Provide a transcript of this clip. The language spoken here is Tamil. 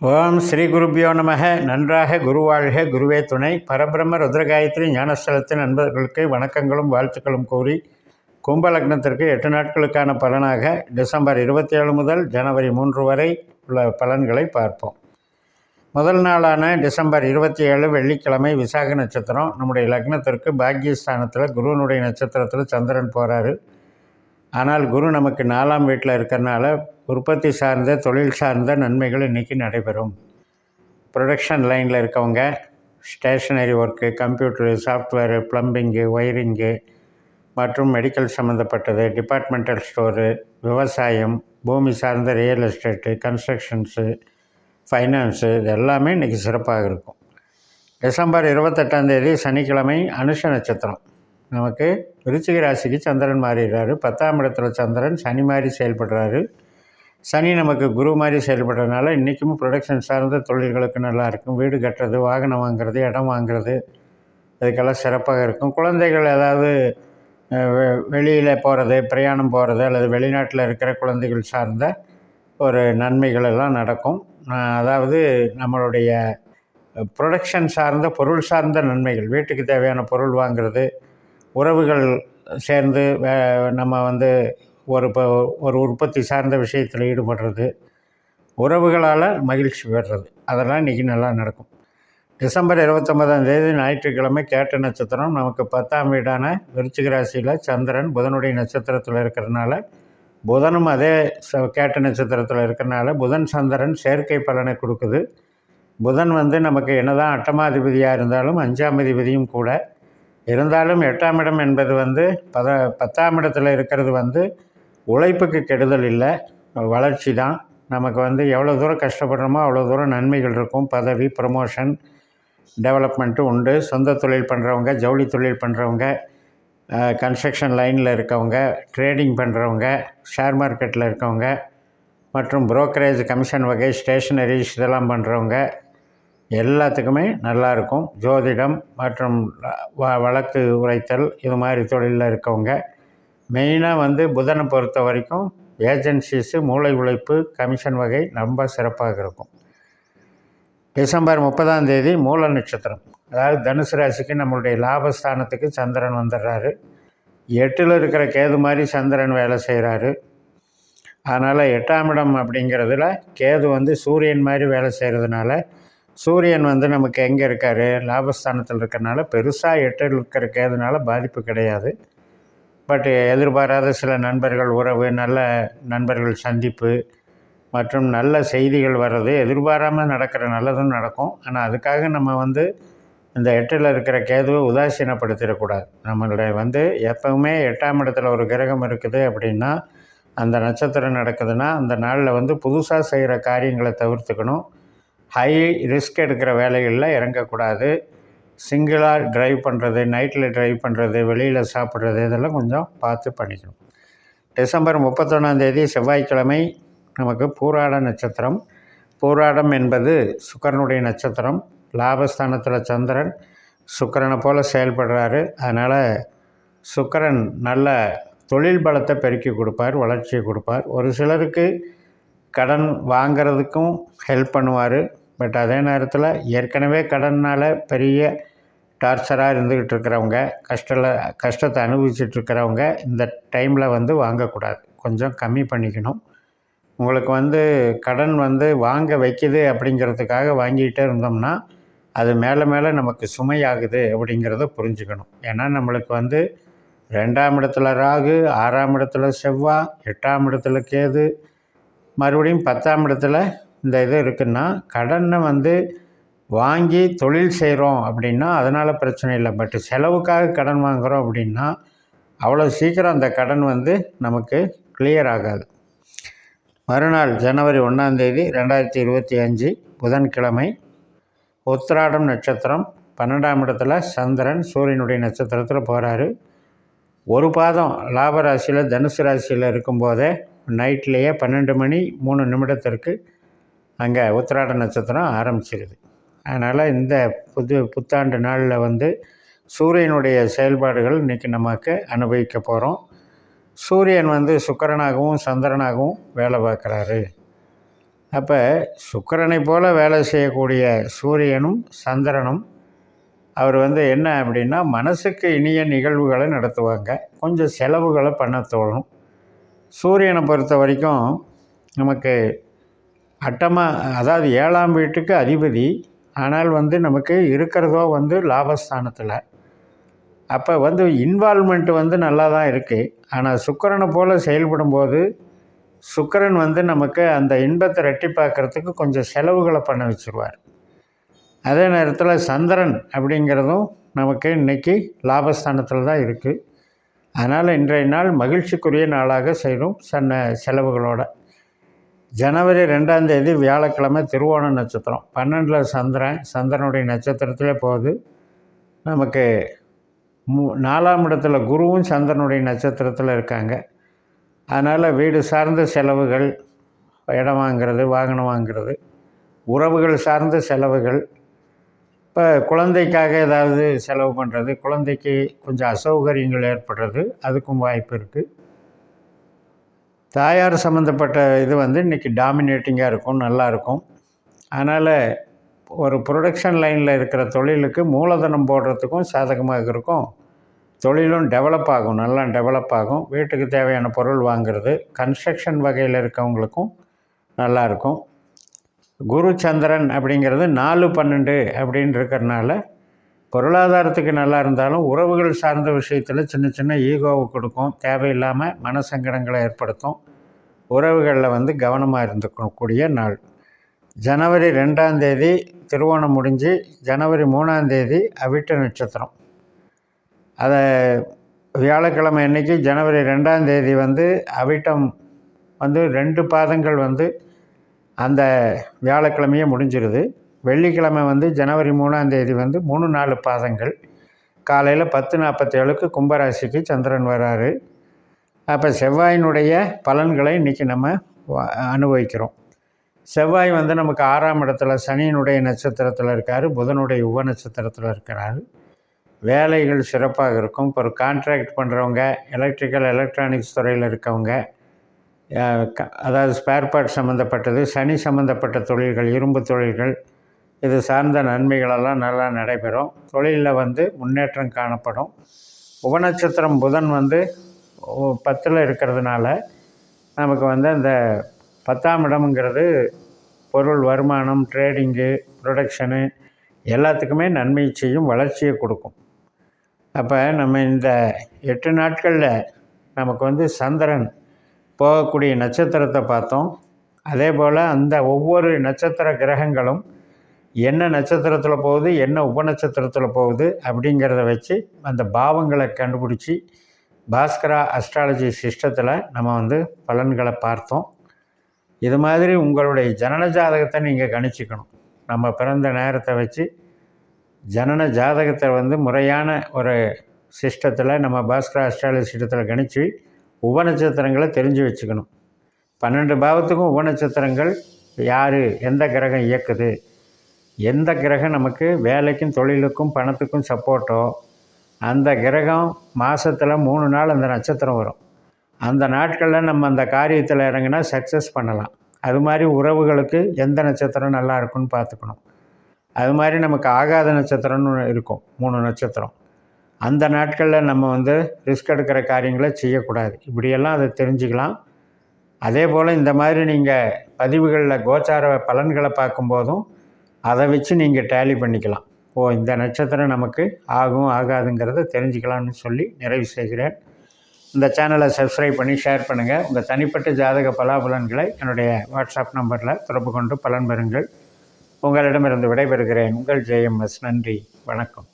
ஓம் ஸ்ரீ குருபியோ நமக. நன்றாக குருவாழ்க, குருவே துணை. பரபிரம்ம ருத்ரகாயத்ரி ஞானஸ்தலத்தின் நண்பர்களுக்கு வணக்கங்களும் வாழ்த்துக்களும் கூறி, கும்ப லக்னத்திற்கு 8 நாட்களுக்கான பலனாக டிசம்பர் 27 முதல் ஜனவரி 3 வரை உள்ள பலன்களை பார்ப்போம். முதல் நாளான டிசம்பர் 27 வெள்ளிக்கிழமை விசாக நட்சத்திரம். நம்முடைய லக்னத்திற்கு பாக்கியஸ்தானத்தில் குருவனுடைய நட்சத்திரத்தில் சந்திரன் போகிறாரு. ஆனால் குரு நமக்கு 4ஆம் வீட்டில் இருக்கிறனால உற்பத்தி சார்ந்த தொழில் சார்ந்த நன்மைகள் இன்றைக்கி நடைபெறும். ப்ரொடக்ஷன் லைனில் இருக்கவங்க, stationery work, computer, software, plumbing, wiring மற்றும் மெடிக்கல் சம்மந்தப்பட்டது, டிபார்ட்மெண்டல் ஸ்டோரு, விவசாயம், பூமி சார்ந்த ரியல் எஸ்டேட்டு, கன்ஸ்ட்ரக்ஷன்ஸு, ஃபைனான்ஸு, இது எல்லாமே இன்றைக்கி சிறப்பாக இருக்கும். டிசம்பர் 28 சனிக்கிழமை அனுஷ நட்சத்திரம். நமக்கு விருச்சிக ராசிக்கு சந்திரன் மாறிடுறாரு. 10ஆம் இடத்துல சந்திரன் சனி மாதிரி செயல்படுறாரு. சனி நமக்கு குரு மாதிரி செயல்படுறதுனால இன்றைக்கும் ப்ரொடக்ஷன் சார்ந்த தொழில்களுக்கு நல்லாயிருக்கும். வீடு கட்டுறது, வாகனம் வாங்கிறது, இடம் வாங்கிறது, இதுக்கெல்லாம் சிறப்பாக இருக்கும். குழந்தைகள் ஏதாவது வெளியில் போகிறது, பிரயாணம் போகிறது அல்லது வெளிநாட்டில் இருக்கிற குழந்தைகள் சார்ந்த ஒரு நன்மைகள் எல்லாம் நடக்கும். அதாவது நம்மளுடைய ப்ரொடக்ஷன் சார்ந்த பொருள் சார்ந்த நன்மைகள், வீட்டுக்கு தேவையான பொருள் வாங்கிறது, உறவுகள் சேர்ந்து நம்ம ஒரு உற்பத்தி சார்ந்த விஷயத்தில் ஈடுபடுறது, உறவுகளால் மகிழ்ச்சி பெறுறது, அதெல்லாம் இன்றைக்கி நல்லா நடக்கும். டிசம்பர் 29 ஞாயிற்றுக்கிழமை கேட்ட நட்சத்திரம். நமக்கு 10ஆம் வீடான விருச்சிக ராசியில் சந்திரன் புதனுடைய நட்சத்திரத்தில் இருக்கிறதுனால, புதனும் அதே கேட்ட நட்சத்திரத்தில் இருக்கிறனால புதன் சந்திரன் சேர்க்கை பலனை கொடுக்குது. புதன் நமக்கு என்னதான் அட்டமாதிபதியாக இருந்தாலும் 5ஆம் அதிபதியும் கூட. இருந்தாலும் 8ஆம் இடம் என்பது 10ஆம் இடத்துல இருக்கிறது உழைப்புக்கு கெடுதல் இல்லை, வளர்ச்சி தான். நமக்கு எவ்வளோ தூரம் கஷ்டப்படுறோமோ அவ்வளோ தூரம் நன்மைகள் இருக்கும். பதவி, ப்ரமோஷன், டெவலப்மெண்ட்டு உண்டு. சொந்த தொழில் பண்ணுறவங்க, ஜவுளி தொழில் பண்ணுறவங்க, கன்ஸ்ட்ரக்ஷன் லைனில் இருக்கவங்க, ட்ரேடிங் பண்ணுறவங்க, ஷேர் மார்க்கெட்டில் இருக்கவங்க மற்றும் புரோக்கரேஜ் கமிஷன் வகை ஸ்டேஷனரிஸ் இதெல்லாம் பண்ணுறவங்க எல்லாத்துக்குமே நல்லாயிருக்கும். ஜோதிடம் மற்றும் வழக்கு உரைத்தல் இது மாதிரி தொழிலில் இருக்கவங்க, மெயினாக புதனை பொறுத்த வரைக்கும் ஏஜென்சிஸு, மூளை உழைப்பு, கமிஷன் வகை ரொம்ப சிறப்பாக இருக்கும். டிசம்பர் 30 மூல நட்சத்திரம். அதாவது தனுசு ராசிக்கு நம்மளுடைய லாபஸ்தானத்துக்கு சந்திரன் வந்துடுறாரு. 8ல் இருக்கிற கேது மாதிரி சந்திரன் வேலை செய்கிறாரு. அதனால் 8ஆம் இடம் அப்படிங்கிறதுல கேது சூரியன் மாதிரி வேலை செய்கிறதுனால, சூரியன் நமக்கு எங்கே இருக்கார், லாபஸ்தானத்தில் இருக்கிறனால பெருசாக 8ல் இருக்கிற கேதுனால பாதிப்பு கிடையாது. பட் எதிர்பாராத சில நண்பர்கள் உறவு, நல்ல நண்பர்கள் சந்திப்பு மற்றும் நல்ல செய்திகள் வர்றது, எதிர்பாராமல் நடக்கிற நல்லதும் நடக்கும். ஆனால் அதுக்காக நம்ம இந்த 8ல் இருக்கிற கேதுவை உதாசீனப்படுத்திடக்கூடாது. நம்மளுடைய எப்பவுமே 8ஆம் இடத்துல ஒரு கிரகம் இருக்குது அப்படின்னா, அந்த நட்சத்திரம் நடக்குதுன்னா அந்த நாளில் புதுசாக செய்கிற காரியங்களை தவிர்த்துக்கணும். ஹை ரிஸ்க் எடுக்கிற வேலைகளில் இறங்கக்கூடாது. சிங்கிளாக ட்ரைவ் பண்ணுறது, நைட்டில் ட்ரைவ் பண்ணுறது, வெளியில் சாப்பிட்றது, இதெல்லாம் கொஞ்சம் பார்த்து பண்ணிக்கணும். டிசம்பர் 31 செவ்வாய்க்கிழமை நமக்கு பூராட நட்சத்திரம். பூராடம் என்பது சுக்கிரனுடைய நட்சத்திரம். லாபஸ்தானத்தில் சந்திரன் சுக்கிரனை போல் செயல்படுறாரு. அதனால் சுக்கிரன் நல்ல தொழில் பலத்தை பெருக்கி கொடுப்பார், வளர்ச்சியை கொடுப்பார். ஒரு சிலருக்கு கடன் வாங்கிறதுக்கும் ஹெல்ப் பண்ணுவார். பட் அதே நேரத்தில் ஏற்கனவே கடனால் பெரிய டார்ச்சராக இருந்துக்கிட்டு இருக்கிறவங்க, கஷ்டத்தை அனுபவிச்சிட்ருக்கிறவங்க இந்த டைமில் வாங்கக்கூடாது. கொஞ்சம் கம்மி பண்ணிக்கணும். உங்களுக்கு கடன் வாங்க வைக்கிது அப்படிங்கிறதுக்காக வாங்கிக்கிட்டே இருந்தோம்னா அது மேலே மேலே நமக்கு சுமையாகுது அப்படிங்கிறத புரிஞ்சுக்கணும். ஏன்னா நம்மளுக்கு 2ஆம் இடத்துல ராகு, 6ஆம் இடத்துல செவ்வாய், 8ஆம் இடத்துல கேது, மறுபடியும் 10ஆம் இடத்துல இந்த இது இருக்குன்னா, கடனை வாங்கி தொழில் செய்கிறோம் அப்படின்னா அதனால் பிரச்சனை இல்லை. பட் செலவுக்காக கடன் வாங்குகிறோம் அப்படின்னா அவ்வளோ சீக்கிரம் அந்த கடன் நமக்கு கிளியர் ஆகாது. மறுநாள் ஜனவரி 1 2025 புதன்கிழமை உத்திராடம் நட்சத்திரம். 12ஆம் இடத்துல சந்திரன் சூரியனுடைய நட்சத்திரத்தில் போகிறாரு. ஒரு பாதம் லாபராசியில் தனுசு ராசியில் இருக்கும்போதே நைட்லேயே 12 மணி 3 நிமிடத்திற்கு அங்கே உத்திராட நட்சத்திரம் ஆரம்பிச்சிருது. அதனால் இந்த புத்தாண்டு நாளில் சூரியனுடைய செயல்பாடுகள் இன்றைக்கி நமக்கு அனுபவிக்க போகிறோம். சூரியன் சுக்கிரனாகவும் சந்திரனாகவும் வேலை பார்க்குறாரு. அப்போ சுக்கிரனை போல் வேலை செய்யக்கூடிய சூரியனும் சந்திரனும் அவர் என்ன அப்படின்னா மனசுக்கு இனிய நிகழ்வுகளை நடத்துவாங்க. கொஞ்சம் செலவுகளை பண்ண தோணும். சூரியனை பொறுத்த வரைக்கும் நமக்கு அதாவது 7ஆம் வீட்டுக்கு அதிபதி. ஆனால் நமக்கு இருக்கிறதோ லாபஸ்தானத்தில். அப்போ இன்வால்மெண்ட் நல்லா தான் இருக்குது. ஆனால் சுக்கிரனை போல் செயல்படும்போது சுக்கிரன் நமக்கு அந்த இன்பத்தை ரெட்டிப்பாக்கிறதுக்கு கொஞ்சம் செலவுகளை பண்ண வச்சுருவார். அதே நேரத்தில் சந்திரன் அப்படிங்கிறதும் நமக்கு இன்றைக்கி லாபஸ்தானத்தில் தான் இருக்குது. அதனால் இன்றைய நாள் மகிழ்ச்சிக்குரிய நாளாக செய்யும் செலவுகளோட. ஜனவரி 2ஆம் தேதி வியாழக்கிழமை திருவோண நட்சத்திரம் 12ல் சந்திரனுடைய நட்சத்திரத்திலே போகுது. நமக்கு 4ஆம் இடத்துல குருவும் சந்திரனுடைய நட்சத்திரத்தில் இருக்காங்க. அதனால் வீடு சார்ந்த செலவுகள், இடம் வாங்கிறது, வாகனம் வாங்கிறது, உறவுகள் சார்ந்த செலவுகள், இப்போ குழந்தைக்காக ஏதாவது செலவு பண்ணுறது, குழந்தைக்கு கொஞ்சம் அசௌகரியங்கள் ஏற்படுறது, அதுக்கும் வாய்ப்பு இருக்குது. தாயார் சம்மந்தப்பட்ட இது இன்றைக்கி டாமினேட்டிங்காக இருக்கும், நல்லாயிருக்கும். அதனால் ஒரு ப்ரொடக்ஷன் லைனில் இருக்கிற தொழிலுக்கு மூலதனம் போடுறதுக்கும் சாதகமாக இருக்கும். தொழிலும் டெவலப் ஆகும், நல்லா டெவலப் ஆகும். வீட்டுக்கு தேவையான பொருள் வாங்கிறது, கன்ஸ்ட்ரக்ஷன் வகையில் இருக்கவங்களுக்கும் நல்லாயிருக்கும். குரு சந்திரன் அப்படிங்கிறது 4-12 அப்படின்னு இருக்கிறனால பொருளாதாரத்துக்கு நல்லா இருந்தாலும் உறவுகள் சார்ந்த விஷயத்தில் சின்ன சின்ன ஈகோவை கொடுக்கும். தேவையில்லாமல் மனசங்கடங்களை ஏற்படுத்தும். உறவுகளில் கவனமாக இருந்துக்கக்கூடிய நாள். ஜனவரி 2ஆம் தேதி திருவோணம் முடிஞ்சு ஜனவரி 3ஆம் தேதி அவிட்ட நட்சத்திரம். அதை வியாழக்கிழமை அன்றைக்கி ஜனவரி 2ஆம் தேதி அவிட்டம் 2 பாதங்கள் அந்த வியாழக்கிழமையே முடிஞ்சிருது. வெள்ளிக்கிழமை ஜனவரி 3ஆம் தேதி 3-4 பாதங்கள். காலையில் 10:47க்கு கும்பராசிக்கு சந்திரன் வராரு. அப்போ செவ்வாயினுடைய பலன்களை இன்றைக்கி நம்ம அனுபவிக்கிறோம். செவ்வாய் நமக்கு 6ஆம் இடத்துல சனியினுடைய நட்சத்திரத்தில் இருக்கார், புதனுடைய உப நட்சத்திரத்தில் இருக்கிறார். வேலைகள் சிறப்பாக இருக்கும். இப்போ ஒரு கான்ட்ராக்ட் பண்ணுறவங்க, எலக்ட்ரிக்கல் எலக்ட்ரானிக்ஸ் துறையில் இருக்கவங்க, அதாவது ஸ்பேர் பார்ட் சம்மந்தப்பட்டது, சனி சம்மந்தப்பட்ட தொழில்கள், இரும்பு தொழில்கள், இது சார்ந்த நன்மைகளெல்லாம் நல்லா நடைபெறும். தொழிலில் முன்னேற்றம் காணப்படும். உபநட்சத்திரம் புதன் 10ல் இருக்கிறதுனால நமக்கு அந்த 10ஆம் இடம்ங்கிறது பொருள் வருமானம், ட்ரேடிங்கு, ப்ரொடக்ஷனு எல்லாத்துக்குமே நன்மை செய்யும், வளர்ச்சியை கொடுக்கும். அப்போ நம்ம இந்த 8 நாட்களில் நமக்கு சந்திரன் போகக்கூடிய நட்சத்திரத்தை பார்த்தோம். அதே போல் அந்த ஒவ்வொரு நட்சத்திர கிரகங்களும் என்ன நட்சத்திரத்தில் போகுது, என்ன உபநட்சத்திரத்தில் போகுது அப்படிங்கிறத வச்சு அந்த பாவங்களை கண்டுபிடிச்சி பாஸ்கரா அஸ்ட்ராலஜி சிஸ்டத்தில் நம்ம பலன்களை பார்த்தோம். இது மாதிரி உங்களுடைய ஜனன ஜாதகத்தை நீங்கள் கணிச்சிக்கணும். நம்ம பிறந்த நேரத்தை வச்சு ஜனன ஜாதகத்தை முறையான ஒரு சிஸ்டத்தில் நம்ம பாஸ்கரா அஸ்ட்ராலஜி சிஸ்டத்தில் கணித்து உபநட்சத்திரங்களை தெரிஞ்சு வச்சுக்கணும். 12 பாவத்துக்கும் உபநட்சத்திரங்கள் யார், எந்த கிரகம் இயக்குது, எந்த கிரகம் நமக்கு வேலைக்கும் தொழிலுக்கும் பணத்துக்கும் சப்போர்ட்டோ அந்த கிரகம் மாதத்தில் 3 நாள் அந்த நட்சத்திரம் வரும். அந்த நாட்களில் நம்ம அந்த காரியத்தில் இறங்கினா சக்ஸஸ் பண்ணலாம். அது மாதிரி உறவுகளுக்கு எந்த நட்சத்திரம் நல்லா இருக்குன்னு பார்த்துக்கணும். அது மாதிரி நமக்கு ஆகாத நட்சத்திரம்னு இருக்கும், 3 நட்சத்திரம். அந்த நாட்களில் நம்ம ரிஸ்க் எடுக்கிற காரியங்களை செய்யக்கூடாது. இப்படியெல்லாம் அதை தெரிஞ்சுக்கலாம். அதே போல் இந்த மாதிரி நீங்கள் பதிவுகளில் கோச்சார பலன்களை பார்க்கும்போதும் அதை வச்சு நீங்கள் டேலி பண்ணிக்கலாம். இந்த நட்சத்திரம் நமக்கு ஆகும் ஆகாதுங்கிறத தெரிஞ்சுக்கலாம்னு சொல்லி நிறைவு செய்கிறேன். இந்த சேனலை சப்ஸ்கிரைப் பண்ணி ஷேர் பண்ணுங்கள். உங்கள் தனிப்பட்ட ஜாதக பலாபலன்களை என்னுடைய வாட்ஸ்அப் நம்பரில் தொடர்பு கொண்டு பலன் பெறுங்கள். உங்களிடமிருந்து விடைபெறுகிறேன். உங்கள் JMS. நன்றி, வணக்கம்.